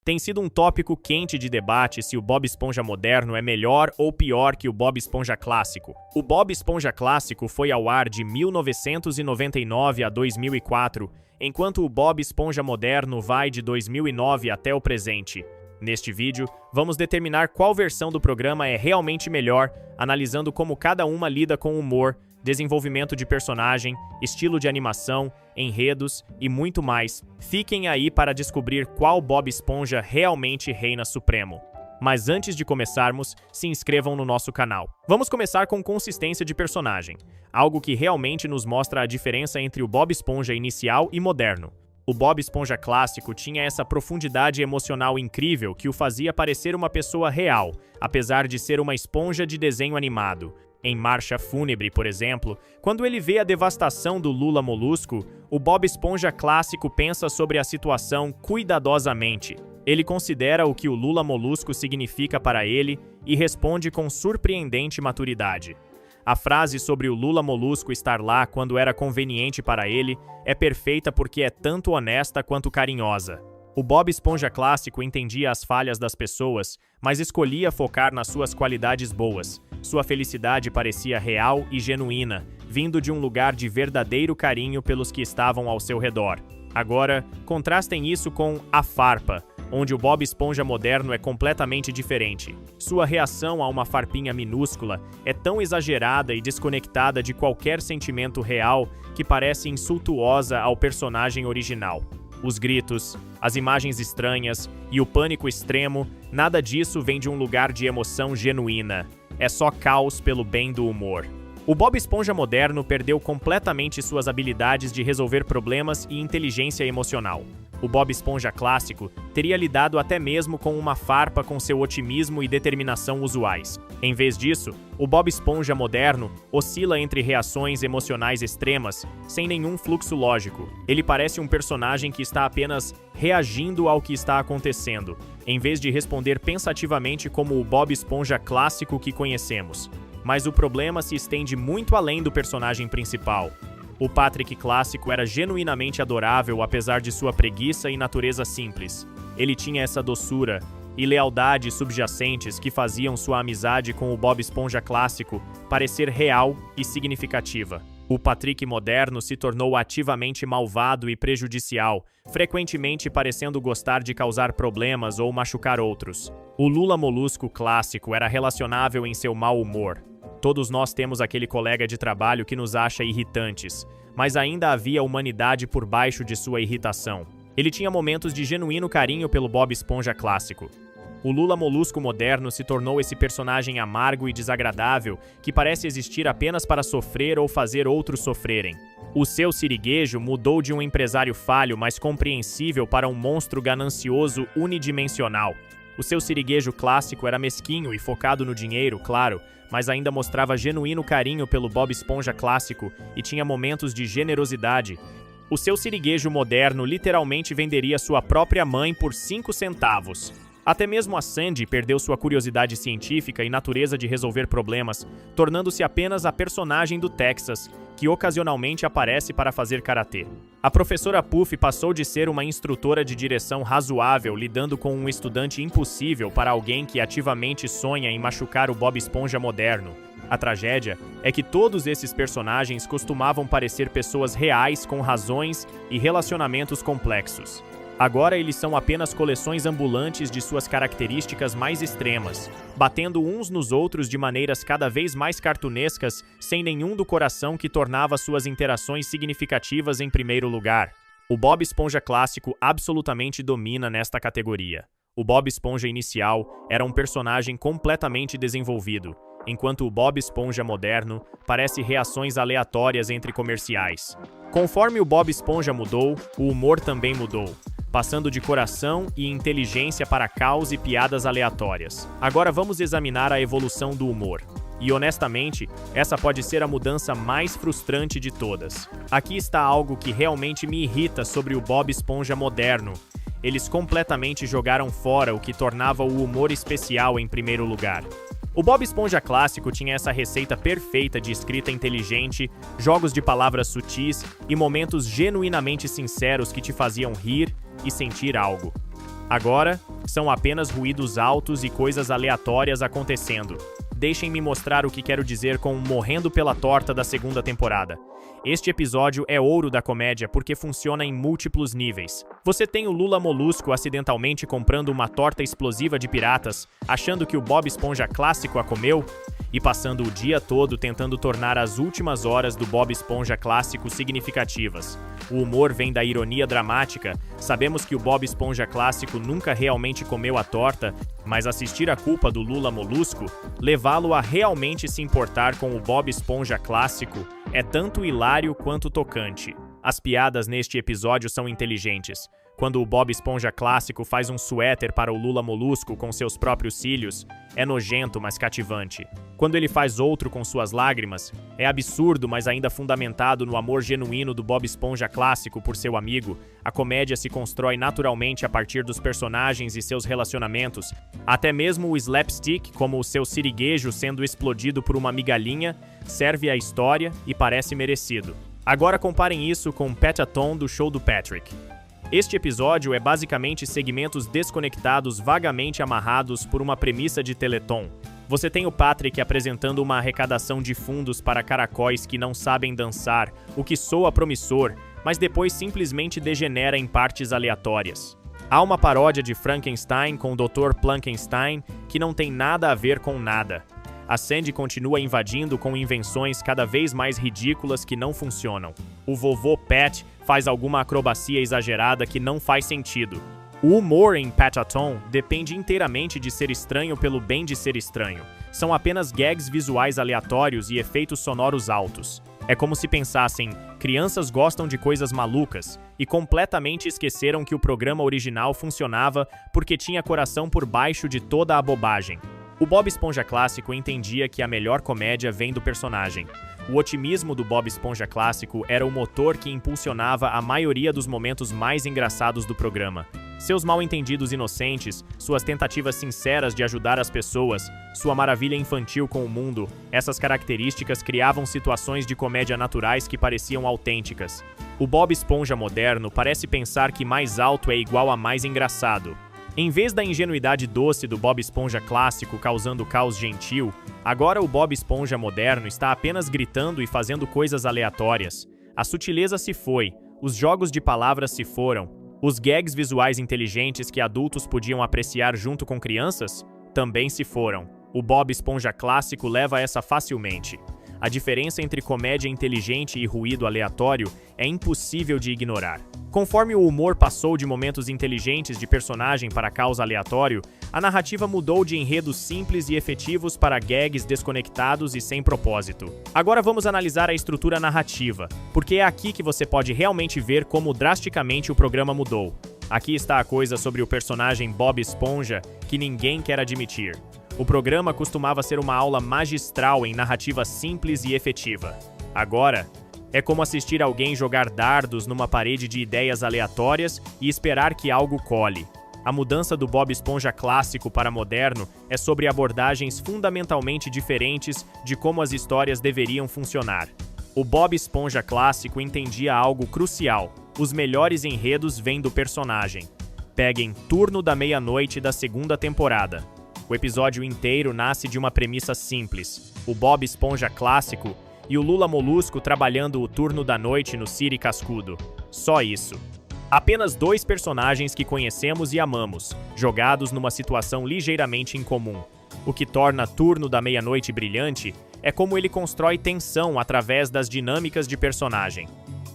Tem sido um tópico quente de debate se o Bob Esponja moderno é melhor ou pior que o Bob Esponja clássico. O Bob Esponja clássico foi ao ar de 1999 a 2004, enquanto o Bob Esponja moderno vai de 2009 até o presente. Neste vídeo, vamos determinar qual versão do programa é realmente melhor, analisando como cada uma lida com humor, desenvolvimento de personagem, estilo de animação, enredos e muito mais. Fiquem aí para descobrir qual Bob Esponja realmente reina supremo. Mas antes de começarmos, se inscrevam no nosso canal. Vamos começar com consistência de personagem, algo que realmente nos mostra a diferença entre o Bob Esponja inicial e moderno. O Bob Esponja clássico tinha essa profundidade emocional incrível que o fazia parecer uma pessoa real, apesar de ser uma esponja de desenho animado. Em Marcha Fúnebre, por exemplo, quando ele vê a devastação do Lula Molusco, o Bob Esponja clássico pensa sobre a situação cuidadosamente. Ele considera o que o Lula Molusco significa para ele e responde com surpreendente maturidade. A frase sobre o Lula Molusco estar lá quando era conveniente para ele é perfeita porque é tanto honesta quanto carinhosa. O Bob Esponja clássico entendia as falhas das pessoas, mas escolhia focar nas suas qualidades boas. Sua felicidade parecia real e genuína, vindo de um lugar de verdadeiro carinho pelos que estavam ao seu redor. Agora, contrastem isso com A Farpa, onde o Bob Esponja moderno é completamente diferente. Sua reação a uma farpinha minúscula é tão exagerada e desconectada de qualquer sentimento real que parece insultuosa ao personagem original. Os gritos, as imagens estranhas e o pânico extremo, nada disso vem de um lugar de emoção genuína. É só caos pelo bem do humor. O Bob Esponja moderno perdeu completamente suas habilidades de resolver problemas e inteligência emocional. O Bob Esponja clássico teria lidado até mesmo com uma farpa com seu otimismo e determinação usuais. Em vez disso, o Bob Esponja moderno oscila entre reações emocionais extremas, sem nenhum fluxo lógico. Ele parece um personagem que está apenas reagindo ao que está acontecendo, em vez de responder pensativamente como o Bob Esponja clássico que conhecemos. Mas o problema se estende muito além do personagem principal. O Patrick clássico era genuinamente adorável apesar de sua preguiça e natureza simples. Ele tinha essa doçura e lealdade subjacentes que faziam sua amizade com o Bob Esponja clássico parecer real e significativa. O Patrick moderno se tornou ativamente malvado e prejudicial, frequentemente parecendo gostar de causar problemas ou machucar outros. O Lula Molusco clássico era relacionável em seu mau humor. Todos nós temos aquele colega de trabalho que nos acha irritantes, mas ainda havia humanidade por baixo de sua irritação. Ele tinha momentos de genuíno carinho pelo Bob Esponja clássico. O Lula Molusco moderno se tornou esse personagem amargo e desagradável que parece existir apenas para sofrer ou fazer outros sofrerem. O seu siriguejo mudou de um empresário falho, mas compreensível, para um monstro ganancioso unidimensional. O seu siriguejo clássico era mesquinho e focado no dinheiro, claro, mas ainda mostrava genuíno carinho pelo Bob Esponja clássico e tinha momentos de generosidade. O seu siriguejo moderno literalmente venderia sua própria mãe por 5 centavos. Até mesmo a Sandy perdeu sua curiosidade científica e natureza de resolver problemas, tornando-se apenas a personagem do Texas, que ocasionalmente aparece para fazer karatê. A professora Puff passou de ser uma instrutora de direção razoável lidando com um estudante impossível para alguém que ativamente sonha em machucar o Bob Esponja moderno. A tragédia é que todos esses personagens costumavam parecer pessoas reais com razões e relacionamentos complexos. Agora eles são apenas coleções ambulantes de suas características mais extremas, batendo uns nos outros de maneiras cada vez mais cartunescas, sem nenhum do coração que tornava suas interações significativas em primeiro lugar. O Bob Esponja clássico absolutamente domina nesta categoria. O Bob Esponja inicial era um personagem completamente desenvolvido, enquanto o Bob Esponja moderno parece reações aleatórias entre comerciais. Conforme o Bob Esponja mudou, o humor também mudou, passando de coração e inteligência para caos e piadas aleatórias. Agora vamos examinar a evolução do humor. E honestamente, essa pode ser a mudança mais frustrante de todas. Aqui está algo que realmente me irrita sobre o Bob Esponja moderno. Eles completamente jogaram fora o que tornava o humor especial em primeiro lugar. O Bob Esponja clássico tinha essa receita perfeita de escrita inteligente, jogos de palavras sutis e momentos genuinamente sinceros que te faziam rir e sentir algo. Agora, são apenas ruídos altos e coisas aleatórias acontecendo. Deixem-me mostrar o que quero dizer com Morrendo pela Torta da segunda temporada. Este episódio é ouro da comédia porque funciona em múltiplos níveis. Você tem o Lula Molusco acidentalmente comprando uma torta explosiva de piratas, achando que o Bob Esponja clássico a comeu, e passando o dia todo tentando tornar as últimas horas do Bob Esponja clássico significativas. O humor vem da ironia dramática. Sabemos que o Bob Esponja clássico nunca realmente comeu a torta, mas assistir a culpa do Lula Molusco, levá-lo a realmente se importar com o Bob Esponja clássico, é tanto hilário quanto tocante. As piadas neste episódio são inteligentes. Quando o Bob Esponja clássico faz um suéter para o Lula Molusco com seus próprios cílios, é nojento, mas cativante. Quando ele faz outro com suas lágrimas, é absurdo, mas ainda fundamentado no amor genuíno do Bob Esponja clássico por seu amigo. A comédia se constrói naturalmente a partir dos personagens e seus relacionamentos. Até mesmo o slapstick, como o seu siriguejo sendo explodido por uma migalhinha, serve à história e parece merecido. Agora comparem isso com Pat-a-Tom do show do Patrick. Este episódio é basicamente segmentos desconectados vagamente amarrados por uma premissa de Teleton. Você tem o Patrick apresentando uma arrecadação de fundos para caracóis que não sabem dançar, o que soa promissor, mas depois simplesmente degenera em partes aleatórias. Há uma paródia de Frankenstein com o Dr. Plankenstein que não tem nada a ver com nada. A Sandy continua invadindo com invenções cada vez mais ridículas que não funcionam. O vovô Pat faz alguma acrobacia exagerada que não faz sentido. O humor em Pat-a-Tom depende inteiramente de ser estranho pelo bem de ser estranho. São apenas gags visuais aleatórios e efeitos sonoros altos. É como se pensassem, crianças gostam de coisas malucas, e completamente esqueceram que o programa original funcionava porque tinha coração por baixo de toda a bobagem. O Bob Esponja clássico entendia que a melhor comédia vem do personagem. O otimismo do Bob Esponja clássico era o motor que impulsionava a maioria dos momentos mais engraçados do programa. Seus mal-entendidos inocentes, suas tentativas sinceras de ajudar as pessoas, sua maravilha infantil com o mundo, essas características criavam situações de comédia naturais que pareciam autênticas. O Bob Esponja moderno parece pensar que mais alto é igual a mais engraçado. Em vez da ingenuidade doce do Bob Esponja clássico causando caos gentil, agora o Bob Esponja moderno está apenas gritando e fazendo coisas aleatórias. A sutileza se foi, os jogos de palavras se foram, os gags visuais inteligentes que adultos podiam apreciar junto com crianças também se foram. O Bob Esponja clássico leva essa facilmente. A diferença entre comédia inteligente e ruído aleatório é impossível de ignorar. Conforme o humor passou de momentos inteligentes de personagem para caos aleatório, a narrativa mudou de enredos simples e efetivos para gags desconectados e sem propósito. Agora vamos analisar a estrutura narrativa, porque é aqui que você pode realmente ver como drasticamente o programa mudou. Aqui está a coisa sobre o personagem Bob Esponja que ninguém quer admitir. O programa costumava ser uma aula magistral em narrativa simples e efetiva. Agora, é como assistir alguém jogar dardos numa parede de ideias aleatórias e esperar que algo cole. A mudança do Bob Esponja clássico para moderno é sobre abordagens fundamentalmente diferentes de como as histórias deveriam funcionar. O Bob Esponja clássico entendia algo crucial: os melhores enredos vêm do personagem. Peguem Turno da Meia-Noite da segunda temporada. O episódio inteiro nasce de uma premissa simples: o Bob Esponja clássico e o Lula Molusco trabalhando o turno da noite no Siri Cascudo. Só isso. Apenas dois personagens que conhecemos e amamos, jogados numa situação ligeiramente incomum. O que torna Turno da Meia-Noite brilhante é como ele constrói tensão através das dinâmicas de personagem.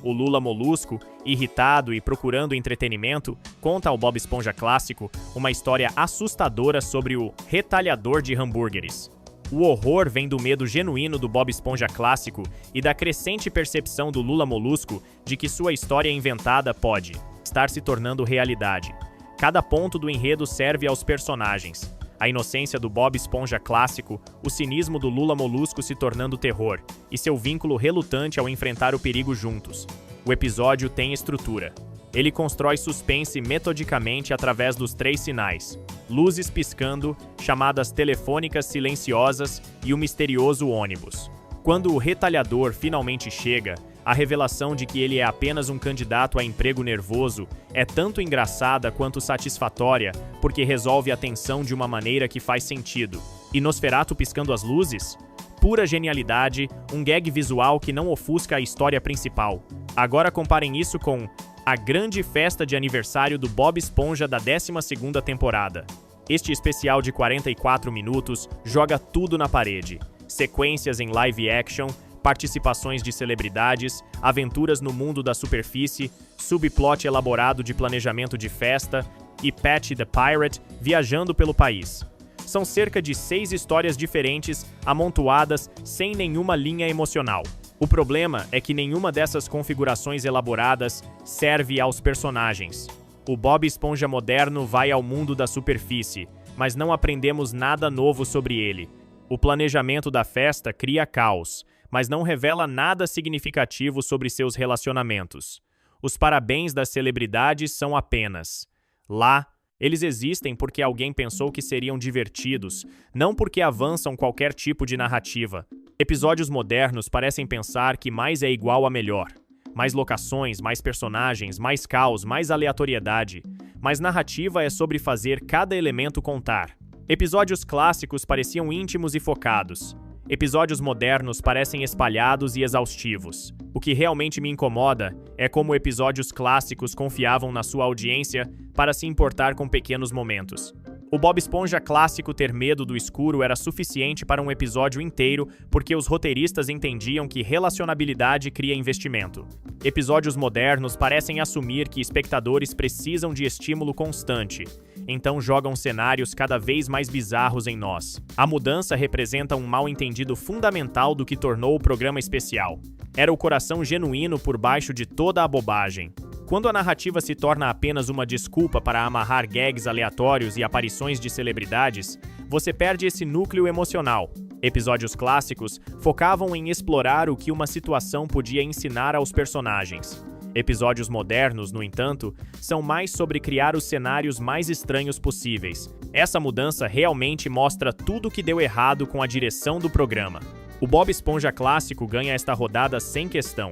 O Lula Molusco, irritado e procurando entretenimento, conta ao Bob Esponja clássico uma história assustadora sobre o retalhador de hambúrgueres. O horror vem do medo genuíno do Bob Esponja clássico e da crescente percepção do Lula Molusco de que sua história inventada pode estar se tornando realidade. Cada ponto do enredo serve aos personagens. A inocência do Bob Esponja clássico, o cinismo do Lula Molusco se tornando terror, e seu vínculo relutante ao enfrentar o perigo juntos. O episódio tem estrutura. Ele constrói suspense metodicamente através dos 3 sinais: luzes piscando, chamadas telefônicas silenciosas e o misterioso ônibus. Quando o retalhador finalmente chega, A revelação de que ele é apenas um candidato a emprego nervoso é tanto engraçada quanto satisfatória, porque resolve a tensão de uma maneira que faz sentido. E Nosferatu piscando as luzes? Pura genialidade, um gag visual que não ofusca a história principal. Agora comparem isso com a grande festa de aniversário do Bob Esponja da 12ª temporada. Este especial de 44 minutos joga tudo na parede. Sequências em live action, participações de celebridades, aventuras no mundo da superfície, subplot elaborado de planejamento de festa e Patty the Pirate viajando pelo país. São cerca de 6 histórias diferentes, amontoadas, sem nenhuma linha emocional. O problema é que nenhuma dessas configurações elaboradas serve aos personagens. O Bob Esponja moderno vai ao mundo da superfície, mas não aprendemos nada novo sobre ele. O planejamento da festa cria caos, mas não revela nada significativo sobre seus relacionamentos. Os parabéns das celebridades são apenas lá. Eles existem porque alguém pensou que seriam divertidos, não porque avançam qualquer tipo de narrativa. Episódios modernos parecem pensar que mais é igual a melhor. Mais locações, mais personagens, mais caos, mais aleatoriedade. Mas narrativa é sobre fazer cada elemento contar. Episódios clássicos pareciam íntimos e focados. Episódios modernos parecem espalhados e exaustivos. O que realmente me incomoda é como episódios clássicos confiavam na sua audiência para se importar com pequenos momentos. O Bob Esponja clássico ter medo do escuro era suficiente para um episódio inteiro porque os roteiristas entendiam que relacionabilidade cria investimento. Episódios modernos parecem assumir que espectadores precisam de estímulo constante, então jogam cenários cada vez mais bizarros em nós. A mudança representa um mal-entendido fundamental do que tornou o programa especial. Era o coração genuíno por baixo de toda a bobagem. Quando a narrativa se torna apenas uma desculpa para amarrar gags aleatórios e aparições de celebridades, você perde esse núcleo emocional. Episódios clássicos focavam em explorar o que uma situação podia ensinar aos personagens. Episódios modernos, no entanto, são mais sobre criar os cenários mais estranhos possíveis. Essa mudança realmente mostra tudo o que deu errado com a direção do programa. O Bob Esponja clássico ganha esta rodada sem questão.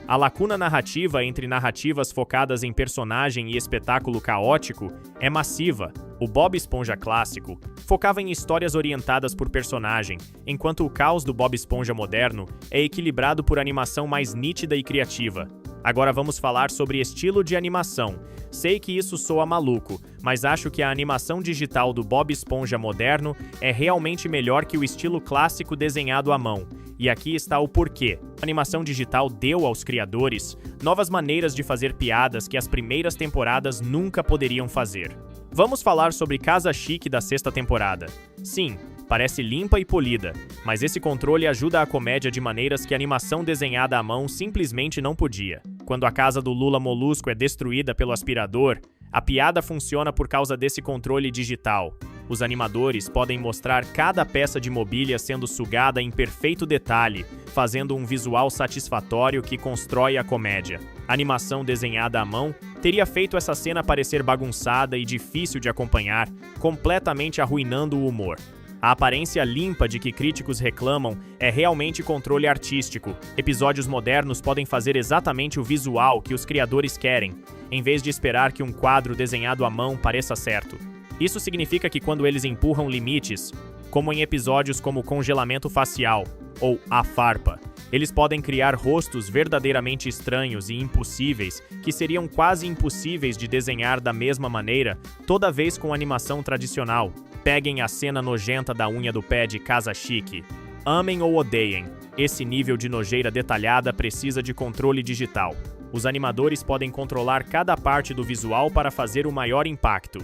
A lacuna narrativa entre narrativas focadas em personagem e espetáculo caótico é massiva. O Bob Esponja clássico focava em histórias orientadas por personagem, enquanto o caos do Bob Esponja moderno é equilibrado por animação mais nítida e criativa. Agora vamos falar sobre estilo de animação. Sei que isso soa maluco, mas acho que a animação digital do Bob Esponja moderno é realmente melhor que o estilo clássico desenhado à mão. E aqui está o porquê. A animação digital deu aos criadores novas maneiras de fazer piadas que as primeiras temporadas nunca poderiam fazer. Vamos falar sobre Casa Chique da 6ª temporada. Sim, parece limpa e polida, mas esse controle ajuda a comédia de maneiras que a animação desenhada à mão simplesmente não podia. Quando a casa do Lula Molusco é destruída pelo aspirador, a piada funciona por causa desse controle digital. Os animadores podem mostrar cada peça de mobília sendo sugada em perfeito detalhe, fazendo um visual satisfatório que constrói a comédia. A animação desenhada à mão teria feito essa cena parecer bagunçada e difícil de acompanhar, completamente arruinando o humor. A aparência limpa de que críticos reclamam é realmente controle artístico. Episódios modernos podem fazer exatamente o visual que os criadores querem, em vez de esperar que um quadro desenhado à mão pareça certo. Isso significa que quando eles empurram limites, como em episódios como Congelamento Facial ou A Farpa, eles podem criar rostos verdadeiramente estranhos e impossíveis que seriam quase impossíveis de desenhar da mesma maneira toda vez com animação tradicional. Peguem a cena nojenta da unha do pé de Casa Chique. Amem ou odeiem, esse nível de nojeira detalhada precisa de controle digital. Os animadores podem controlar cada parte do visual para fazer o maior impacto.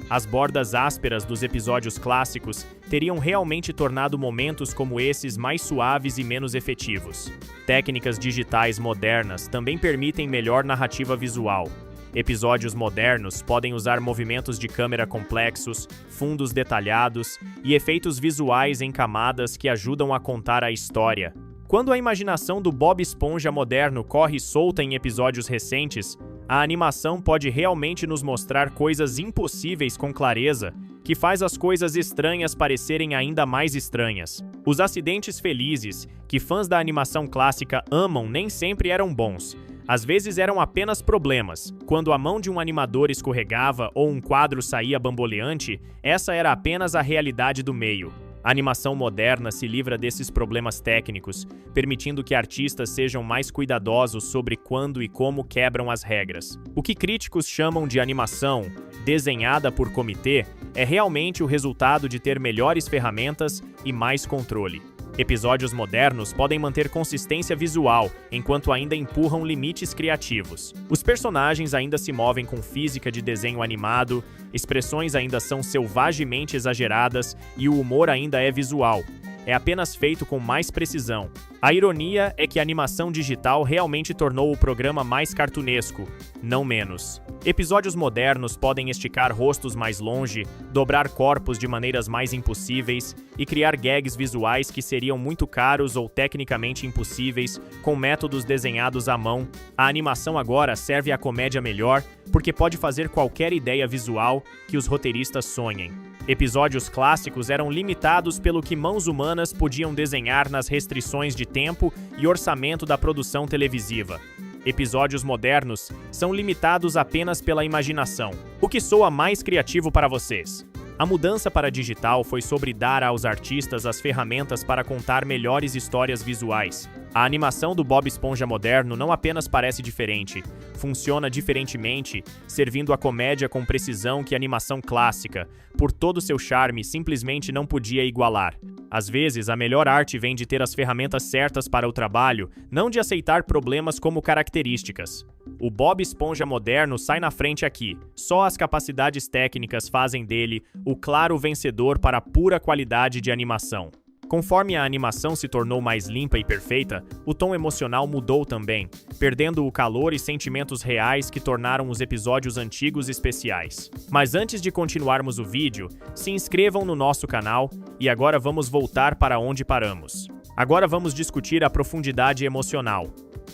As bordas ásperas dos episódios clássicos teriam realmente tornado momentos como esses mais suaves e menos efetivos. Técnicas digitais modernas também permitem melhor narrativa visual. Episódios modernos podem usar movimentos de câmera complexos, fundos detalhados e efeitos visuais em camadas que ajudam a contar a história. Quando a imaginação do Bob Esponja moderno corre solta em episódios recentes, a animação pode realmente nos mostrar coisas impossíveis com clareza, que que faz as coisas estranhas parecerem ainda mais estranhas. Os acidentes felizes, que fãs da animação clássica amam, nem sempre eram bons. Às vezes eram apenas problemas. Quando a mão de um animador escorregava ou um quadro saía bamboleante, essa era apenas a realidade do meio. A animação moderna se livra desses problemas técnicos, permitindo que artistas sejam mais cuidadosos sobre quando e como quebram as regras. O que críticos chamam de animação desenhada por comitê é realmente o resultado de ter melhores ferramentas e mais controle. Episódios modernos podem manter consistência visual, enquanto ainda empurram limites criativos. Os personagens ainda se movem com física de desenho animado, expressões ainda são selvagemente exageradas e o humor ainda é visual. É apenas feito com mais precisão. A ironia é que a animação digital realmente tornou o programa mais cartunesco, não menos. Episódios modernos podem esticar rostos mais longe, dobrar corpos de maneiras mais impossíveis e criar gags visuais que seriam muito caros ou tecnicamente impossíveis com métodos desenhados à mão. A animação agora serve à comédia melhor porque pode fazer qualquer ideia visual que os roteiristas sonhem. Episódios clássicos eram limitados pelo que mãos humanas podiam desenhar nas restrições de tempo e orçamento da produção televisiva. Episódios modernos são limitados apenas pela imaginação. O que soa mais criativo para vocês? A mudança para digital foi sobre dar aos artistas as ferramentas para contar melhores histórias visuais. A animação do Bob Esponja moderno não apenas parece diferente, funciona diferentemente, servindo a comédia com precisão que a animação clássica, por todo seu charme, simplesmente não podia igualar. Às vezes, a melhor arte vem de ter as ferramentas certas para o trabalho, não de aceitar problemas como características. O Bob Esponja moderno sai na frente aqui. Só as capacidades técnicas fazem dele o claro vencedor para a pura qualidade de animação. Conforme a animação se tornou mais limpa e perfeita, o tom emocional mudou também, perdendo o calor e sentimentos reais que tornaram os episódios antigos especiais. Mas antes de continuarmos o vídeo, se inscrevam no nosso canal e agora vamos voltar para onde paramos. Agora vamos discutir a profundidade emocional.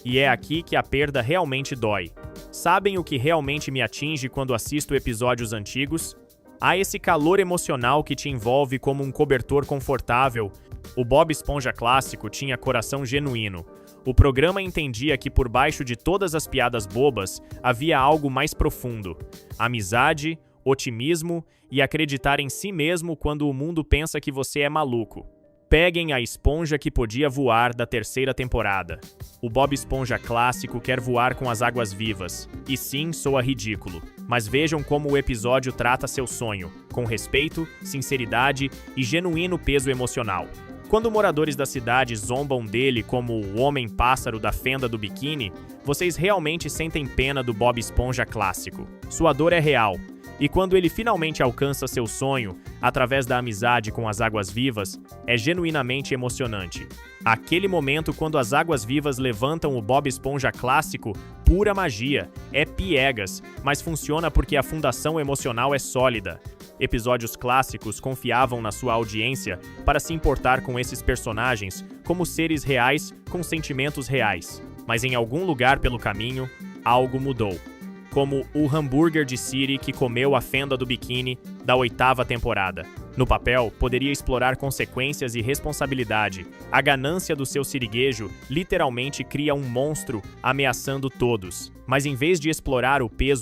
E é aqui que a perda realmente dói. Sabem o que realmente me atinge quando assisto episódios antigos? Há esse calor emocional que te envolve como um cobertor confortável. O Bob Esponja clássico tinha coração genuíno. O programa entendia que por baixo de todas as piadas bobas havia algo mais profundo: amizade, otimismo e acreditar em si mesmo quando o mundo pensa que você é maluco. Peguem a esponja que podia voar da terceira temporada. O Bob Esponja clássico quer voar com as águas vivas. E sim, soa ridículo. Mas vejam como o episódio trata seu sonho, com respeito, sinceridade e genuíno peso emocional. Quando moradores da cidade zombam dele como o homem-pássaro da fenda do biquíni, vocês realmente sentem pena do Bob Esponja clássico. Sua dor é real. E quando ele finalmente alcança seu sonho, através da amizade com as águas vivas, é genuinamente emocionante. Aquele momento quando as águas vivas levantam o Bob Esponja clássico, pura magia, é piegas, mas funciona porque a fundação emocional é sólida. Episódios clássicos confiavam na sua audiência para se importar com esses personagens como seres reais com sentimentos reais. Mas em algum lugar pelo caminho, algo mudou. Como o hambúrguer de Siri que comeu a fenda do biquíni da 8ª temporada. No papel, poderia explorar consequências e responsabilidade. A ganância do seu siriguejo literalmente cria um monstro ameaçando todos. Mas em vez de explorar o peso